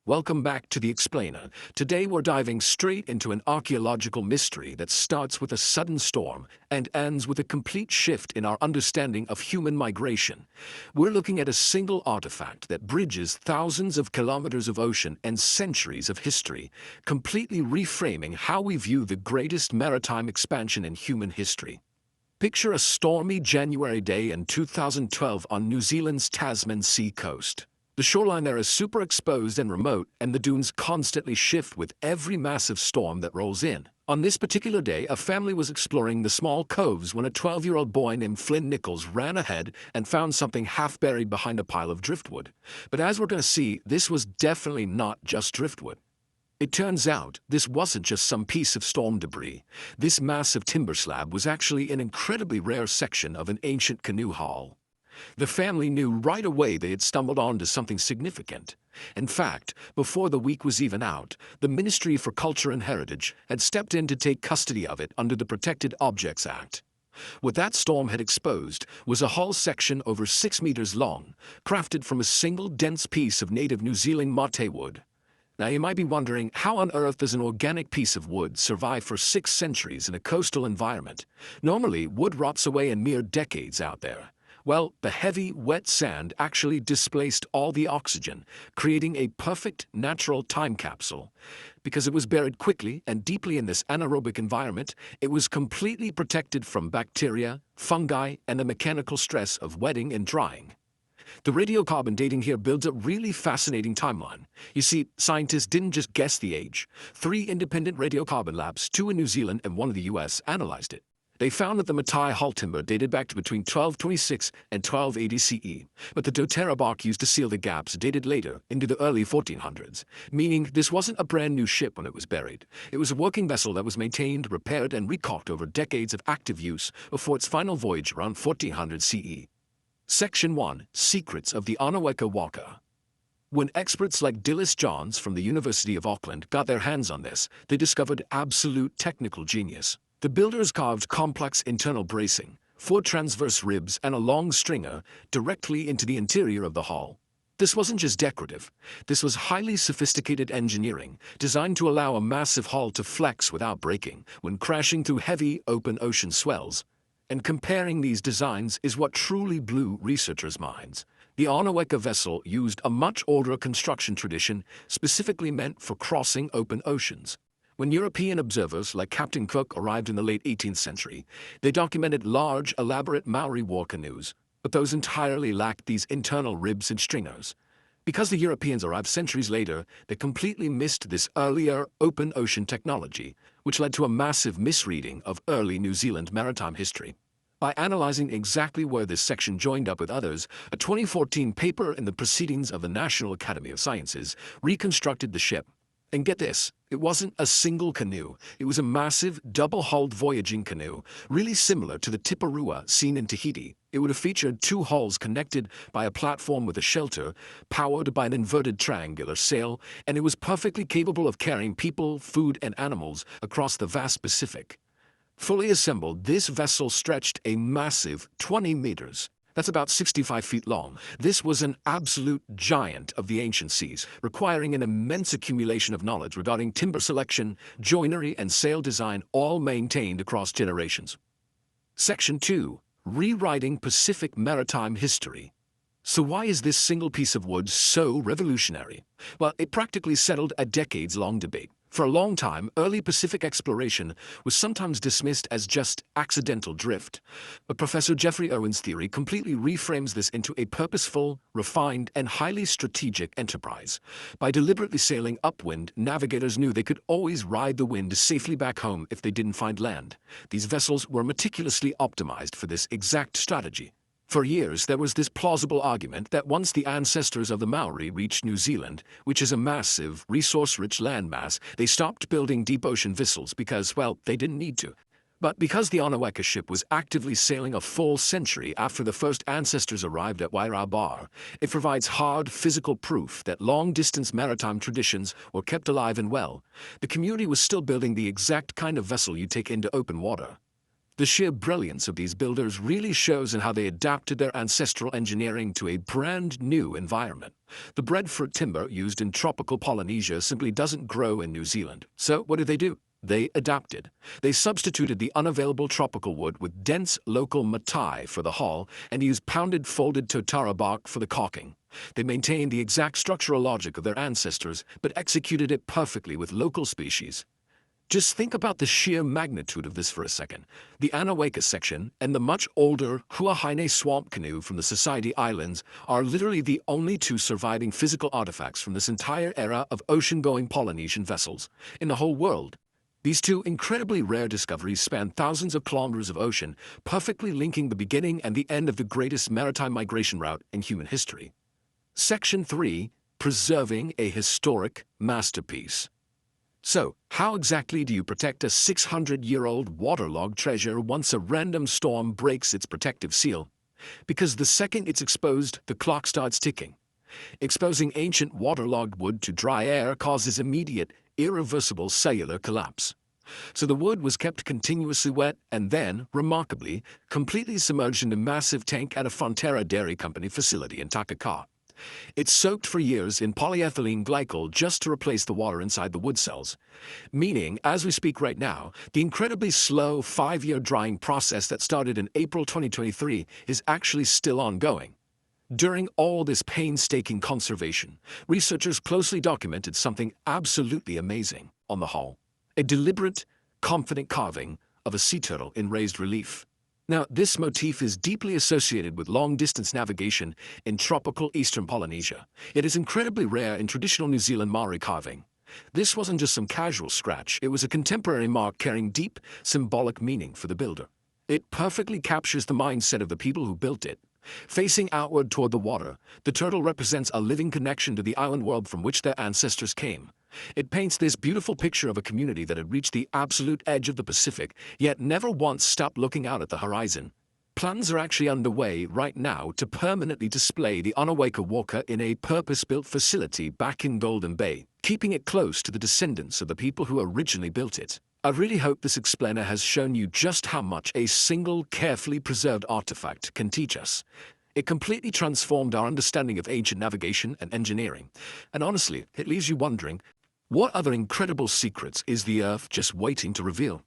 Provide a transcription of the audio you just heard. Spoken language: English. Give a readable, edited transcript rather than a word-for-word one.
Welcome back to The Explainer. Today we're diving straight into an archaeological mystery that starts with a sudden storm and ends with a complete shift in our understanding of human migration. We're looking at a single artifact that bridges thousands of kilometers of ocean and centuries of history, completely reframing how we view the greatest maritime expansion in human history. Picture a stormy January day in 2012 on New Zealand's Tasman Sea coast. The shoreline there is super exposed and remote, and the dunes constantly shift with every massive storm that rolls in. On this particular day, a family was exploring the small coves when a 12-year-old boy named Flynn Nichols ran ahead and found something half buried behind a pile of driftwood. But as we're going to see, this was definitely not just driftwood. It turns out this wasn't just some piece of storm debris. This massive timber slab was actually an incredibly rare section of an ancient canoe hull. The family knew right away they had stumbled onto something significant. In fact, before the week was even out, the Ministry for Culture and Heritage had stepped in to take custody of it under the Protected Objects Act. What that storm had exposed was a hull section over 6 meters long, crafted from a single dense piece of native New Zealand mate wood. Now you might be wondering, how on earth does an organic piece of wood survive for 6 centuries in a coastal environment? Normally, wood rots away in mere decades out there. Well, the heavy, wet sand actually displaced all the oxygen, creating a perfect natural time capsule. Because it was buried quickly and deeply in this anaerobic environment, it was completely protected from bacteria, fungi, and the mechanical stress of wetting and drying. The radiocarbon dating here builds a really fascinating timeline. You see, scientists didn't just guess the age. 3 independent radiocarbon labs, 2 in New Zealand and 1 in the US, analyzed it. They found that the Matai hull timber dated back to between 1226 and 1280 CE, but the doTERRA bark used to seal the gaps dated later into the early 1400s, meaning this wasn't a brand new ship when it was buried. It was a working vessel that was maintained, repaired, and recaulked over decades of active use before its final voyage around 1400 CE. Section 1. Secrets of the Anaweka Waka. When experts like Dilys Johns from the University of Auckland got their hands on this, they discovered absolute technical genius. The builders carved complex internal bracing, 4 transverse ribs, and a long stringer directly into the interior of the hull. This wasn't just decorative. This was highly sophisticated engineering, designed to allow a massive hull to flex without breaking when crashing through heavy, open ocean swells. And comparing these designs is what truly blew researchers' minds. The Anaweka vessel used a much older construction tradition specifically meant for crossing open oceans. When European observers like Captain Cook arrived in the late 18th century, they documented large, elaborate Maori war canoes, but those entirely lacked these internal ribs and stringers. Because the Europeans arrived centuries later, they completely missed this earlier open ocean technology, which led to a massive misreading of early New Zealand maritime history. By analyzing exactly where this section joined up with others, a 2014 paper in the Proceedings of the National Academy of Sciences reconstructed the ship. And get this, it wasn't a single canoe. It was a massive, double-hulled voyaging canoe, really similar to the Tiparua seen in Tahiti. It would have featured 2 hulls connected by a platform with a shelter, powered by an inverted triangular sail, and it was perfectly capable of carrying people, food, and animals across the vast Pacific. Fully assembled, this vessel stretched a massive 20 meters. That's about 65 feet long. This was an absolute giant of the ancient seas, requiring an immense accumulation of knowledge regarding timber selection, joinery, and sail design, all maintained across generations. Section 2. Rewriting Pacific Maritime History. So why is this single piece of wood so revolutionary? Well, it practically settled a decades-long debate. For a long time, early Pacific exploration was sometimes dismissed as just accidental drift. But Professor Jeffrey Irwin's theory completely reframes this into a purposeful, refined, and highly strategic enterprise. By deliberately sailing upwind, navigators knew they could always ride the wind safely back home if they didn't find land. These vessels were meticulously optimized for this exact strategy. For years, there was this plausible argument that once the ancestors of the Maori reached New Zealand, which is a massive, resource-rich landmass, they stopped building deep-ocean vessels because, well, they didn't need to. But because the Anaweka ship was actively sailing a full century after the first ancestors arrived at Wairau Bar, it provides hard, physical proof that long-distance maritime traditions were kept alive and well. The community was still building the exact kind of vessel you take into open water. The sheer brilliance of these builders really shows in how they adapted their ancestral engineering to a brand new environment. The breadfruit timber used in tropical Polynesia simply doesn't grow in New Zealand. So what do? They adapted. They substituted the unavailable tropical wood with dense local matai for the hull and used pounded folded totara bark for the caulking. They maintained the exact structural logic of their ancestors, but executed it perfectly with local species. Just think about the sheer magnitude of this for a second. The Anaweka section and the much older Huahaine swamp canoe from the Society Islands are literally the only two surviving physical artifacts from this entire era of ocean-going Polynesian vessels in the whole world. These two incredibly rare discoveries span thousands of kilometers of ocean, perfectly linking the beginning and the end of the greatest maritime migration route in human history. Section 3. Preserving a historic masterpiece. So, how exactly do you protect a 600-year-old waterlogged treasure once a random storm breaks its protective seal? Because the second it's exposed, the clock starts ticking. Exposing ancient waterlogged wood to dry air causes immediate, irreversible cellular collapse. So the wood was kept continuously wet and then, remarkably, completely submerged in a massive tank at a Frontera Dairy Company facility in Takaka. It's soaked for years in polyethylene glycol just to replace the water inside the wood cells. Meaning, as we speak right now, the incredibly slow 5-year drying process that started in April 2023 is actually still ongoing. During all this painstaking conservation, researchers closely documented something absolutely amazing on the hull: a deliberate, confident carving of a sea turtle in raised relief. Now, this motif is deeply associated with long-distance navigation in tropical eastern Polynesia. It is incredibly rare in traditional New Zealand Māori carving. This wasn't just some casual scratch, it was a contemporary mark carrying deep, symbolic meaning for the builder. It perfectly captures the mindset of the people who built it. Facing outward toward the water, the turtle represents a living connection to the island world from which their ancestors came. It paints this beautiful picture of a community that had reached the absolute edge of the Pacific, yet never once stopped looking out at the horizon. Plans are actually underway right now to permanently display the Anaweka Waka in a purpose-built facility back in Golden Bay, keeping it close to the descendants of the people who originally built it. I really hope this explainer has shown you just how much a single, carefully preserved artifact can teach us. It completely transformed our understanding of ancient navigation and engineering. And honestly, it leaves you wondering, what other incredible secrets is the Earth just waiting to reveal?